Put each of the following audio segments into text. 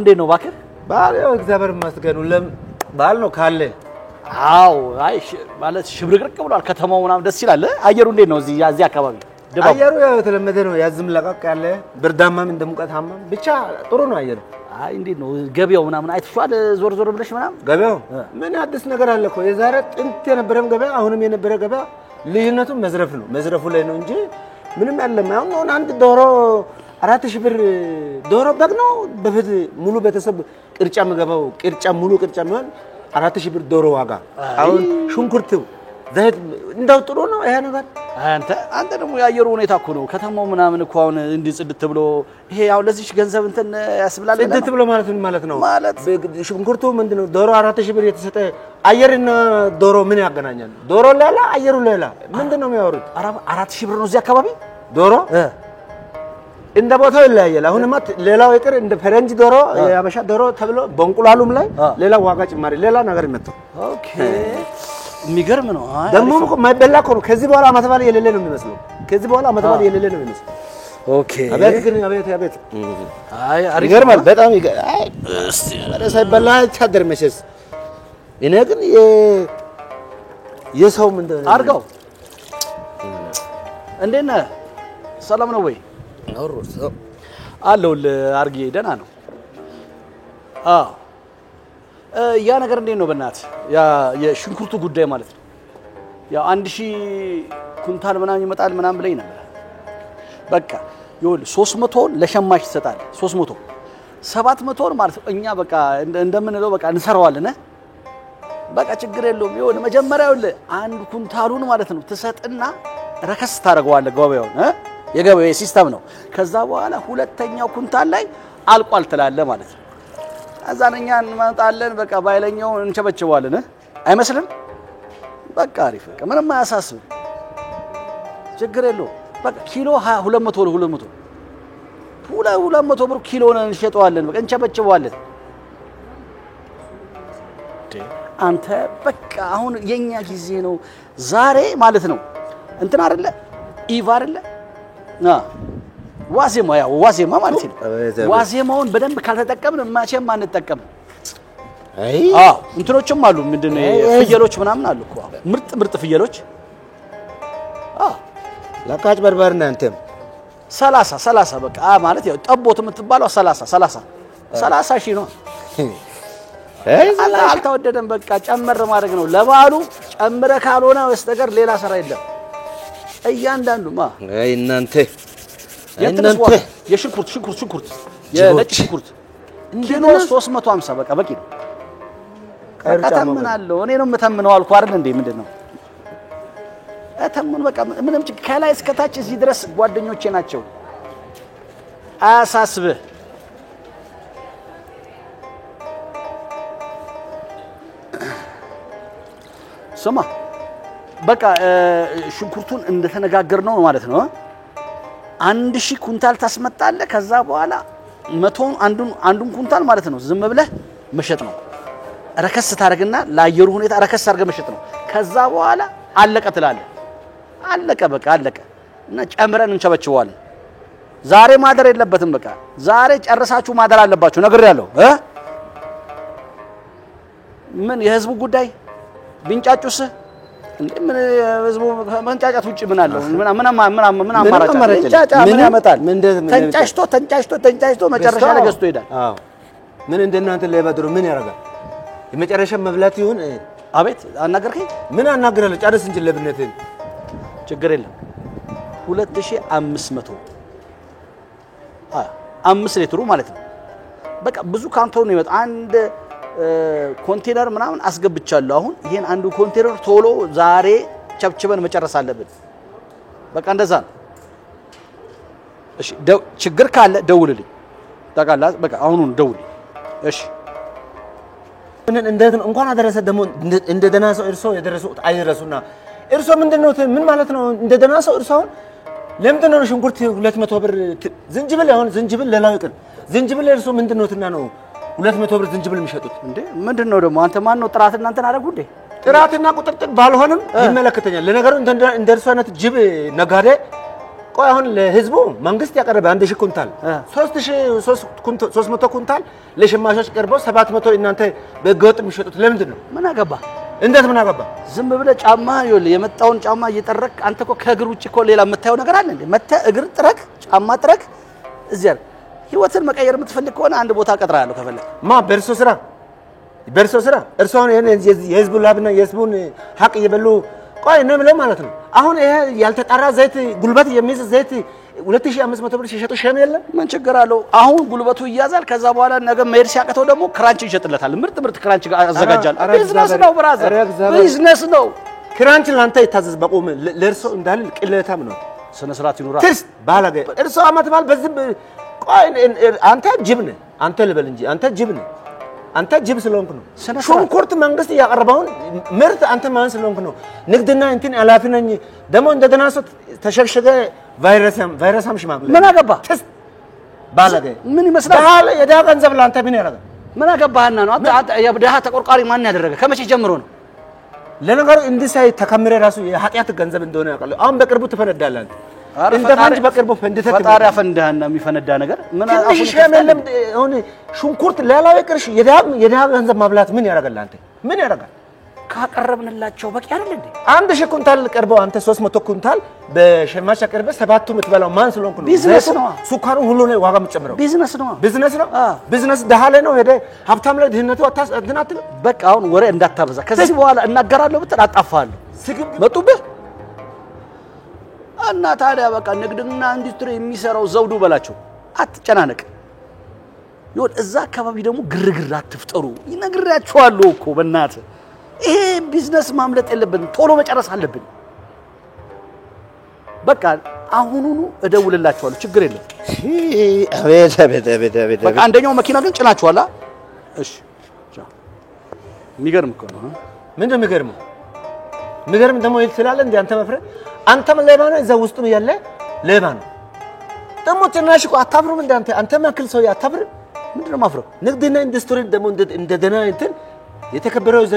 እንዴ ነው ባከር ባለው እግዚአብሔር ይመስገን ሁሉም ባል ነው ካለ አው አይ ማለት ሽብርቅርቅ ብሏል ከተማው ምናምን ደስ ይላል አየሩ እንዴት ነው እዚህ አካባቢ አየሩ ያው የተለመደ ነው ያዝም ለቀቅ ያለ ብርዳማም እንደሙቀታማ ብቻ ጥሩ ነው አየሩ አይ እንዴት ነው ገበያው ምናምን አይተሻል ዞር ዞር ብለሽ ምናምን ገበያው ምን አዲስ ነገር አለ እኮ የዛሬ ጥንት የነበረም ገበያ አሁንም የነበረ ገበያ ልዩነቱ መዝረፍ ነው መዝረፉ ላይ ነው እንጂ ምንም ያለም አሁን አንድ ዶሮ 4000 ብር ዶሮ በግ ነው በፊት ሙሉ ቤተሰብ ቅርጫ መገባው ቅርጫ ሙሉ ቅርጫ ማለት 4000 ብር ዶሮ ዋጋ አሁን ሽንኩርት ዘይት እንደው ጥሩ ነው ይሄ ነገር አንተ ደግሞ ያየሩ ሁኔታ እኮ ነው ከተማው ምናምን እኮ አሁን እንዲ ጽድት ብሎ ይሄ ያው ለዚህ ገንዘብ እንትን ያስብላል ጽድት ብሎ ማለት ነው ሽንኩርቱ ምንድነው ዶሮ 4000 ብር የተሰጠ አየርና ዶሮ ምን ያገናኛል ዶሮ ሌላ አየሩ ሌላ ምንድነው የሚያወሩት 4000 ብር ነው እዚህ አካባቢ ዶሮ እንደ ቦታው ይለያያል አሁንማ ሌላው ይቅር እንደ ፈረንጅ ዶሮ ያበሻ ዶሮ ተብሎ በእንቁላሉም ላይ ሌላ ዋጋ ጭማሪ ሌላ ነገር ይመጣው ኦኬ የሚገርም ነው ደሞ ማይበላ እኮ ነው ከዚህ በኋላ አመተባል የሌለ ነው የሚመስለው ከዚህ በኋላ አመተባል የሌለ ነው የሚመስለው ኦኬ አቤት ግን አቤት አይ አሪፍ ይገርማል በጣም አይ እስቲ ሳይበላ ታደር መሸስ እኔ ግን የሰው ምንድነው አርጋው እንዴና ሰላም ነው ወይ አውሮስ አለው አርጌ ደና ነው ያ ነገር እንዴት ነው በእናት ያ የሽንኩርቱ ጉዳይ ማለት ነው ያ 1000 ኩንታል ምናምን ይመጣል ምናምን ብለኝ ነበር በቃ ይሁን 300 ለሸማች ይሰጣል 300 700 ማለት እኛ በቃ እንደምንለው በቃ እንሰራዋለን በቃ ችግር የለውም ይሁን መጀመሪያው አንድ ኩንታሉን ማለት ነው ትሰጥና ረከስ ታደርገዋለህ ገበያውን የገበያ ሲስተም ነው ከዛ በኋላ ሁለተኛው ኩንታል ላይ አልቋል ትላለህ ማለት ነው አዛነኛ እንመጣለን በቃ ባይለኛው እንቸበቸዋለን አይመስልም በቃ አሪፍ በቃ ምንም አያሳስብ ችግር የለውም በቃ ኪሎ 200 ብር ኪሎ ነው እንሸጠዋለን በቃ እንቸበቸዋለን አንተ በቃ አሁን የኛ ጊዜ ነው ዛሬ ማለት ነው እንትን አይደለ ኢቭ አይደለ ዋዜማ ማለት ነው ዋዜማውን በደንብ ካልተጠቀምን ማቸም አንጠቀም አይ እንትኖችም አሉ ምንድነው ፍየሎች ምናምን አሉ እኮ ምርጥ ፍየሎች ለካጭ በርበርና አንተም 30 በቃ ማለት ያው ጠቦት የምትባለው 30 ሺህ ነው አልተወደደም በቃ ጨመር ማድረግ ነው ለባሉ ጨምረ ካልሆነ በስተቀር ሌላ ስራ የለም እያንዳንዱማ አይ እናንተ የሽንኩርት የነጭ ሽንኩርት ኪሎ 350 በቃ በቂ ነው ከተምናለሁ እኔ ነው የምተምነው አልኩ አይደል እንዴ ምንድነው አተምን በቃ ምንም ከላይ እስከ ታች እዚህ ድረስ ጓደኞቼ ናቸው አያሳስብህ ስማ በቃ ሽንኩርቱን እንደተነጋገርነው ማለት ነው 1000 ኩንታል ታስመጣለህ ከዛ በኋላ 100 አንዱን ኩንታል ማለት ነው ዝም ብለህ መሸጥ ነው ረከስ ታረግና ለአየሩ ሁኔታ ረከስ አርገ መሸጥ ነው ከዛ በኋላ አለቀ ትላለህ አለቀ በቃ አለቀ እና ጨምረን እንቸበችዋለን ዛሬ ማደር የለበትም በቃ ዛሬ ጨርሳችሁ ማደር አለባችሁ ነገር ያለው ምን የህዝቡ ጉዳይ ቢንጫጩስ ምን ህዝቡ መንጫጫት ውጪ ምን አለው ምን አማራጭ ምን ያመጣል ተንጫጭቶ መጨረሻ ላይ ገዝቶ ይሄዳል አዎ ምን እንደናንተ ለባድሩ ምን ያረጋል የመጨረሻ መብላት ይሁን አቤት አናገርከኝ ምን አናገራለሁ ጨርስ እንጂ ለብነትን ችግር የለም 2500 5 ሊትሩ ማለት ነው በቃ ብዙ ካንቶን ነው ይመጣ አንድ ኮንቴነር ምናምን አስገብቻለሁ አሁን ይሄን አንዱ ኮንቴነር ቶሎ ዛሬ ቸብቸበን መጨረስ አለብን በቃ እንደዛ ነው እሺ ችግር ካለ ደውልልኝ ታውቃለህ በቃ አሁኑን ደውል እሺ እንዴት ነው እንኳን አደረሰ ደሞ እንደደና ሰው እርሶ የደረሱት አይረሱና እርሶ ምንድነው ምን ማለት ነው እንደደና ሰው እርሶ ለምንድን ነው ሽንኩርት 200 ብር ዝንጅብል አሁን ዝንጅብል ሌላው ይቅር ዝንጅብል እርሶ ምንድነውትና ነው 200 ብር ዝንጅብል የሚሸጡት እንዴ ምንድነው ደግሞ አንተ ማን ነው ጥራትና እንትን አደረጉ እንዴ ጥራትና ቁጥጥር ባልሆንም ይመለከተኛል ለነገሩ እንደርሱ አይነት ጅብ ነጋዴ ቆይ አሁን ለህዝቡ መንግስት ያቀረበ 1000 ኩንታል 3300 ኩንታል ለሸማቾች ቀርቦ 700 እናንተ በህገወጥ የሚሸጡት ለምንድን ነው? ምን አገባ? እንዴት ምን አገባ? ዝም ብለህ ጫማ ይኸውልህ የመጣውን ጫማ እየጠረክ አንተ እኮ ከእግር ውጪ እኮ ሌላ የምታየው ነገር አለ እንዴ? መተህ እግር ጥረክ ጫማ ጥረክ እዚያ ህይወትን መቀየር የምትፈልግ ከሆነ አንድ ቦታ ቀጥራለሁ ከፈለክ በእርሶ ስራ እርሶን የህዝቡ ላብና የህዝቡን ሀቅ እየበሉ ቆይ ነው ብለው ማለት ነው። አሁን ይሄ ያልተጣራ ዘይት ጉልበት የሚይዝ ዘይት 2500 ብር ሲሸጡ ሸም የለም ምን ችግር አለው? አሁን ጉልበቱ ይያዛል። ከዛ በኋላ ነገ መሄድ ሲያቀተው ደግሞ ክራንች ይሸጥለታል። ምርጥ ክራንች አዘጋጃለሁ። ቢዝነስ ነው ብራዘር፣ ቢዝነስ ነው። ክራንች ላንተ ይታዘዝ በቆም ለእርሶ እንዳል ቅለታም ነው። ስነ ስርዓት ይኑራ። ትስ ባላገ እርሶ አመት ባል በዚህ ቆይ አንተ ጅብ ነህ። አንተ ልበል እንጂ አንተ ጅብ ነህ። አንተ ጅብ ስለሆንክ ነው። ሽንኩርት መንግስት ያቀርበውን ምርት አንተ ማን ስለሆንክ ነው? ንግድና እንትን አላፊ ነኝ ደግሞ እንደገና ሰው ተሸክሸገ ቫይረስም ሽማግሌ ምን አገባ? ባላገ ምን ይመስላል? ባለ የዳ ገንዘብ ላንተ ምን ያደርጋል? ምን አገባህና ነው? አንተ የድሃ ተቆርቋሪ ማን ያደረገ? ከመቼ ጀምሮ ነው? ለነገሩ እንዲህ ሳይ ተከምረ ራሱ የኃጢአት ገንዘብ እንደሆነ ያውቃል። አሁን በቅርቡ ትፈነዳለህ አንተ። እንደ አንቺ በቅርቡ ፈንድተህ ፈጣሪ አፈንዳህና የሚፈነዳ ነገር ምን አሁን ሸመለም አሁን ሽንኩርት ሌላው ይቅርሽ የድሃ ገንዘብ ማብላት ምን ያደርጋል? አንተ ምን ያደርጋል? ካቀረብንላቸው በቂ አይደል እንዴ? 1000 ኩንታል ቀርበው አንተ 300 ኩንታል በሸማች አቀርበህ 7ቱ የምትበላው ማን ስለሆንክ ነው? ቢዝነስ ነው። ሱካሩን ሁሉ ነው ዋጋ የምትጨምረው። ቢዝነስ ነው። ቢዝነስ ደሃ ላይ ነው ሄደ ሀብታም ላይ ድህነቱ አታስጥናት። በቃ አሁን ወሬ እንዳታበዛ። ከዚህ በኋላ እናገራለሁ ብትል አጣፋለሁ። መጡብህ እና ታዲያ በቃ ንግድና ኢንዱስትሪ የሚሰራው ዘውዱ በላቸው። አትጨናነቅ። ይሁን እዛ አካባቢ ደግሞ ግርግር አትፍጠሩ። ይነግራችኋለሁ እኮ በእናትህ ይሄ ቢዝነስ ማምለጥ የለብን። ቶሎ መጨረስ አለብን። በቃ አሁኑኑ እደውልላችኋለሁ። ችግር የለም። አቤት በቃ አንደኛው መኪና ግን ጭናችኋላ። እሺ የሚገርም እኮ ነው። ምንድን ነው የሚገርመው? የሚገርም ደግሞ ይል ስላለ እንደ አንተ መፍረድ አንተም ሌባ ነው። እዛ ውስጥ ነው ያለ ሌባ ነው። ደግሞ ጭናሽ እኮ አታፍሩም? እንደ አንተ ማክል ሰው አታፍርም? ምንድን ነው ማፍረው? ንግድና ኢንዱስትሪ ደግሞ እንደ ደህና እንትን የተከበረው እዛ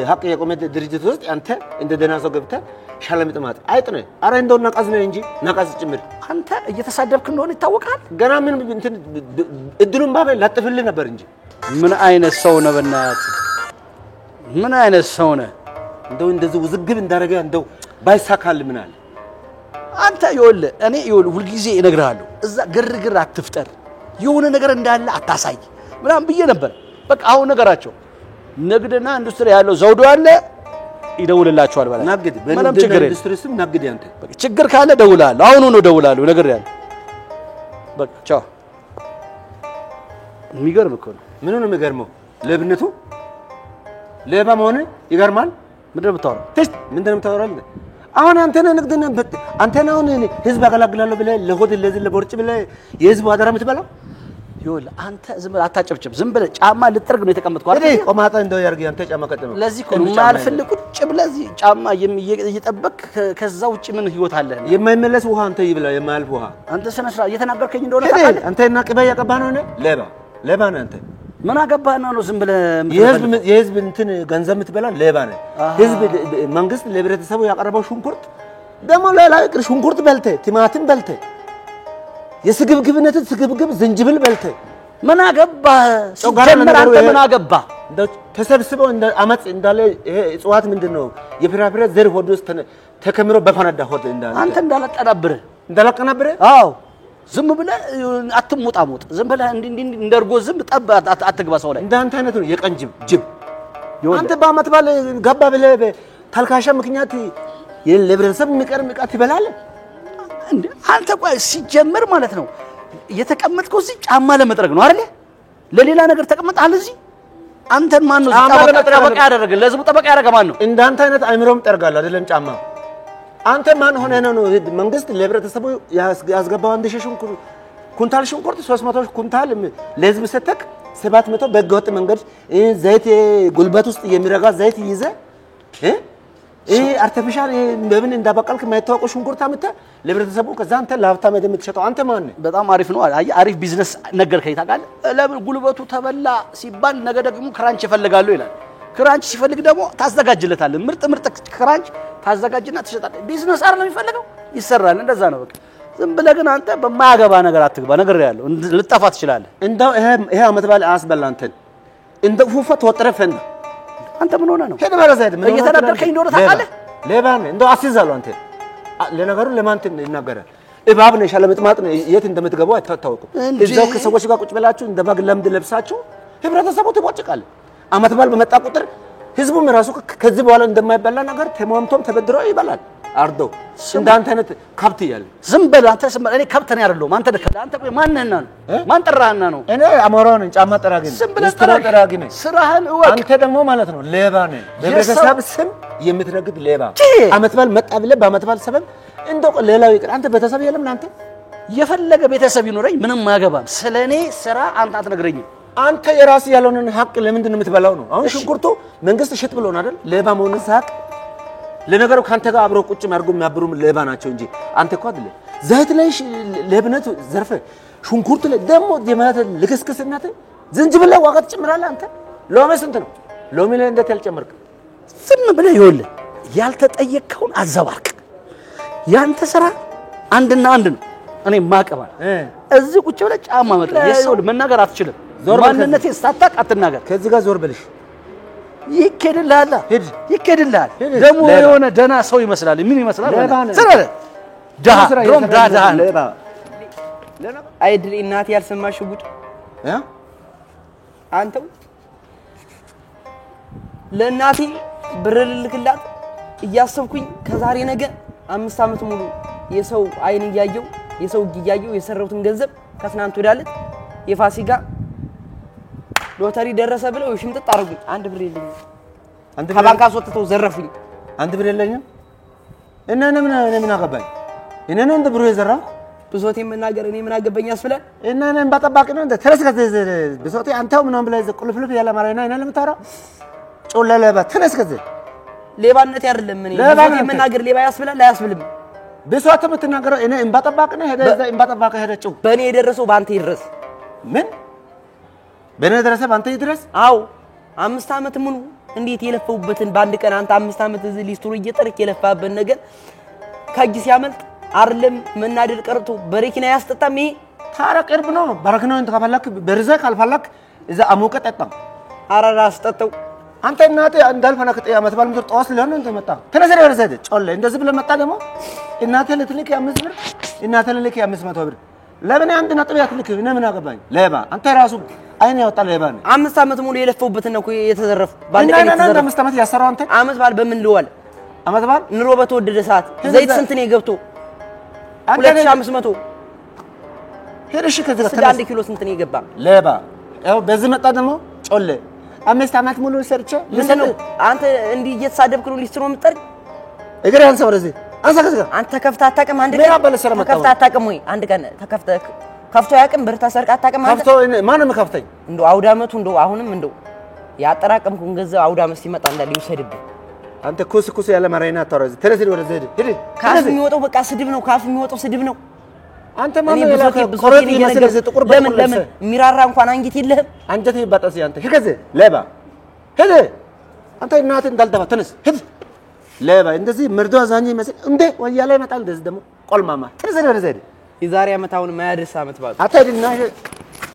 ሀቅ የቆመ ድርጅት ውስጥ አንተ እንደ ደህና ሰው ገብተህ ሻለምጥ ማለት አይጥ ነው። ኧረ እንደው ነቃዝ ነው እንጂ ነቃዝ ጭምር አንተ እየተሳደብክ እንደሆነ ይታወቃል። ገና ምን እንትን እድሉን ባበ ላጥፍልህ ነበር እንጂ ምን አይነት ሰው ነው? በእናትህ ምን አይነት ሰው ነው? እንደው እንደዚህ ውዝግብ እንዳደረገ እንደው ባይሳካል ምን አለ? አንተ ይኸውልህ እኔ ይኸውልህ ሁልጊዜ እነግርሃለሁ እዛ ግርግር አትፍጠር፣ የሆነ ነገር እንዳለ አታሳይ ምናምን ብዬ ነበር። በቃ አሁን ነገራቸው ንግድና ኢንዱስትሪ ያለው ዘውዱ አለ ይደውልላችኋል ባላ ናግድ በንግድና ኢንዱስትሪ ስም ናግድ ያንተ በቃ ችግር ካለ ደውላለሁ። አሁን ነው ደውላለሁ ነገር ያለ በቃ ቻው። የሚገርም እኮ ነው። ምን ነው የሚገርመው? ለብነቱ ሌባ መሆን ይገርማል። ምንድን ነው የምታወራው? ምንድን ነው የምታወራው? አሁን አንተ ነህ ንግድና አንተ ነህ አሁን ህዝብ አገላግላለሁ ብለህ ለሆድ ለዚህ ለቦርጭ ብለህ የህዝብ አደራ የምትበላው። ይኸውልህ አንተ ዝም ብለህ አታጨብጭብ። ዝም ብለህ ጫማ ልጥርግ ነው የተቀመጥከው አይደል? ቆማጣ እንደው ያርግ አንተ ጫማ ቀጥም። ለዚህ እኮ ማልፈልግ ቁጭ ብለህ እዚህ ጫማ እየጠበቅክ ከዛ ውጪ ምን ህይወት አለ? የማይመለስ ውሃ አንተ ይብላ የማያልፍ ውሃ። አንተ ስነ ስርዓት እየተናገርከኝ እንደሆነ ታውቃለህ። አንተ እና ቅቤ ያቀባህ ነው ሌባ ነህ አንተ። ምን አገባህና ነው ዝም ብለህ የህዝብ እንትን ገንዘብ የምትበላ ሌባ ነህ። ህዝብ መንግስት ለህብረተሰቡ ያቀረበው ሽንኩርት ደግሞ ሌላ ይቅር ሽንኩርት በልተህ ቲማቲም በልተህ የስግብግብነትን ስግብግብ ዝንጅብል በልተህ ምን አገባህ? ሲጀመር አንተ ምን አገባህ? ተሰብስበው እንደ አመጽ እንዳለ ይሄ እጽዋት ምንድነው የፍራፍሬ ዘር ሆድ ውስጥ ተከምሮ በፈነዳ ሆድ እንዳለ አንተ እንዳላቀናብረ አዎ ዝም ብለህ አትሙጣሙጥ። ዝም ብለህ እንደርጎ ዝም ጠብ አትግባ ሰው ላይ። እንዳንተ አይነት ነው የቀን ጅብ። አንተ በአመት ባለ ገባ ብለህ ታልካሻ ምክንያት ለህብረተሰብ የሚቀርም ዕቃ ትበላለህ እንዴ? አንተ ቆይ ሲጀመር ማለት ነው የተቀመጥከው እዚህ ጫማ ለመጥረግ ነው አይደል? ለሌላ ነገር ተቀመጣለህ እዚህ። አንተን ማን ነው ጠበቃ ያደረገ? ለህዝቡ ጠበቃ ያደረገ ማን ነው? እንዳንተ አይነት አይምሮም ጠርጋለህ አይደለም ጫማ። አንተ ማን ሆነ ነው መንግስት ለህብረተሰቡ ያስገባው 1000 ኩንታል ሽንኩርት 300 ኩንታል ለህዝብ ሰተክ 700 በህገወጥ መንገድ ዘይት ጉልበት ውስጥ የሚረጋ ዘይት ይዘ አርቲፊሻል በምን እንዳበቀልክ የማይታወቀው ሽንኩርት አመጣ ለህብረተሰቡ ከዛ አንተ ለሀብታም የምትሸጠው አንተ ማን ነህ? በጣም አሪፍ ነው። አሪፍ ቢዝነስ ነገርከኝ ታውቃለህ። ለምን ጉልበቱ ተበላ ሲባል ነገ ደግሞ ክራንች ይፈልጋሉ ይላል። ክራንች ሲፈልግ ደግሞ ታዘጋጅለታለህ። ምርጥ ክራንች ታዘጋጅና ትሸጣለህ። ቢዝነስ አይደለም የሚፈልገው ይሰራል። እንደዛ ነው በቃ ዝም ብለህ ግን አንተ በማያገባ ነገር አትግባ ነገር ያለው ልጠፋ ትችላለህ እንደው ይሄ አመት ባል አስበላ አንተን እንደ ፉፈት ወጥረ ፈንዳ አንተ ምን ሆነ ነው ሄደ ማረሳይድ ምን እየተናደርከኝ እንደሆነ ታውቃለህ ሌባ ነህ እንደው አስይዛለሁ አንተ ለነገሩ ለማንተ ይናገራል እባብ ነሽ አለምጥማጥ ነው የት እንደምትገባው አታውቁም እዛው ከሰዎች ጋር ቁጭ ብላችሁ እንደ ባግ ለምድ ለብሳችሁ ህብረተሰቡ ትቦጭቃል አመት ባል በመጣ ቁጥር ህዝቡም ራሱ ከዚህ በኋላ እንደማይበላ ነገር ተሟምቶም ተበድሮ ይበላል አርዶ እንዳንተ አይነት ከብት ይያል ዝም በል አንተ እኔ ከብት ነኝ አይደለም አንተ ማን ነህና ነው ማን ጠራህና ነው እኔ አሞራው ነኝ ጫማ ጠራጊ ነኝ ጠራጊ ነኝ ስራህን እወቅ አንተ ደግሞ ማለት ነው ሌባ ነህ በቤተሰብ ስም የምትነግድ ሌባ አመት ባል መጣ ብለህ በአመት ባል ሰበብ እንደው ሌላው ይቀር አንተ ቤተሰብ የለም አንተ የፈለገ ቤተሰብ ይኖረኝ ምንም ማገባም ስለኔ ስራ አንተ አትነግረኝም አንተ የራስ ያለውን ሀቅ ለምንድን ነው የምትበላው ነው አሁን ሽንኩርቱ መንግስት ሽጥ ብሎን አይደል ሌባ መሆኑን ሳቅ ለነገሩ ካንተ ጋር አብሮ ቁጭ ማርጉ የሚያብሩ ሌባ ናቸው እንጂ አንተ እኮ አይደል ዘይት ላይ ለብነት ዘርፈ ሽንኩርቱ ላይ ደሞ የማለት ልክስክስናት ዝንጅብል ላይ ዋጋ ትጨምራለህ አንተ ሎሚ ስንት ነው ሎሚ ላይ እንዴት ያልጨመርክ ዝም ብለህ ይኸውልህ ያልተጠየቅከውን አዘባርቅ ያንተ ስራ አንድና አንድ ነው እኔ ማቀባል እዚህ ቁጭ ብለህ ጫማ መጥረግ የሰው መናገር አትችልም ማንነቴን ሳታውቅ አትናገር ከዚህ ጋር ዞር በልሽ ይከድልሃል ይከድልሃል ደሞ የሆነ ደና ሰው ይመስላል ምን ይመስላል ሰራለ ድሮም ዳዳ ሌባ አይድል እናቴ ያልሰማሽ ጉድ አንተው ለእናቴ ብር ልልክላት እያሰብኩኝ ከዛሬ ነገ 5 አመት ሙሉ የሰው አይን ያያየው የሰው እያየው የሰራውትን ገንዘብ ከትናንት ወዳለት የፋሲካ ሎተሪ ደረሰ ብለው ሽምጥጥ አረጉኝ አንድ ብር የለኝም አንድ ከባንክ አስወጥተው ዘረፉኝ አንድ ብር የለኝም እና ምን አገባኝ እኔ ነው እንደ ብሩ የዘራው ብሶቴ መናገር እኔ ምን አገባኝ ያስብላል እና እኔ ባጠባቅ ነው እንደ ተረስከ ብሶቴ አንተው ምንም ብለህ ቁልፍልፍ ያለ ማራይና እኔ ለምታራ ጮለለባ ተነስከ ሌባነት አይደለም እኔ ብሶቴ መናገር ሌባ ያስብላል አያስብልም ብሶቴ የምትናገረው እኔ እንባጠባቅ ነው ሄደ እዛ እንባጠባቅ ሄደችው በእኔ የደረሰው ባንተ ይድረስ ምን በእኔ ደረሰ ባንተ ይድረስ አው 5 አመት ሙሉ እንዴት የለፈውበትን ባንድ ቀን አንተ 5 አመት እዚህ ሊስትሩ እየጠርክ የለፋበት ነገር ከእጅ ሲያመልጥ አይደለም መናደድ ቀርቶ በረኪና ያስጠጣም ይሄ ታረቅ ቅርብ ነው በረኪናው እንት ከፈለክ በርዘ ካልፈለክ እዛ አሞቀ ጠጣ አራራ አስጠጣው አንተ እናቴ እንዳልፈነክ አመት ባል ምድር ጧስ ለሆነ እንት መጣ ተነሰረ ወረሰደ ጮለ እንደዚህ ብለ መጣ ደግሞ እናቴ ለትልክ ያ5 ብር እናቴ ለልክ ያ500 ብር ለምን አንድ ነጥብ ያትልክ እኔ ምን አገባኝ ሌባ አንተ ራሱ አይኔ ያወጣ ሌባ ነው 5 አመት ሙሉ የለፈውበትን ነው የተዘረፈ ባንድ ቀን የተዘረፈ 5 አመት ያሰራው አንተ አመት ባል በምን ልዋል አመት ባል ኑሮ በተወደደ ሰዓት ዘይት ስንት ነው የገብቶ 2500 ሄደሽ ከዚህ ጋር 1 ኪሎ ስንት ነው የገባ ሌባ ያው በዚህ መጣ ደግሞ ጮለ 5 አመት ሙሉ ሰርቼ ለሰነ አንተ እንዲህ እየተሳደብክ ነው ሊስትሮ የምትጠርቅ እግሬ አንተ ወደዚህ አንተ ከዚህ አንተ ከፍታ አታውቅም አንድ ቀን ከፍታ አታውቅም ወይ አንድ ቀን ተከፍተ ከፍቶ ያውቅም ብር ተሰርቃ አታውቅም አንተ ከፍቶ ማንም ከፍተኝ እንደው አውዳመቱ እንደው አሁንም እንደው ያጠራቀምኩን ገንዘብ አውዳመት ሲመጣ እንዳለ ይወሰድብኝ አንተ ኩስ ያለ ማራይና አታወራዝ ተነስ ወደዚህ ሄድ ካፍ የሚወጣው በቃ ስድብ ነው ካፍ የሚወጣው ስድብ ነው አንተ ማን ነው ኮሮት ይመስለህ ጥቁር ለምን ሚራራ እንኳን አንገት የለህም አንጀት ይባጣስ ያንተ ሄከዘ ሌባ ሄድ አንተ እናት እንዳልደባ ተነስ ሄድ ሌባ እንደዚህ ምርዶ አዛኝ ይመስል እንዴ ወያ ላይ መጣል እንደዚህ ደግሞ ቆልማማ ተነስ ወደዚህ ሄድ የዛሬ አመት አሁን ማያደርስ አመት ባሉ አታድና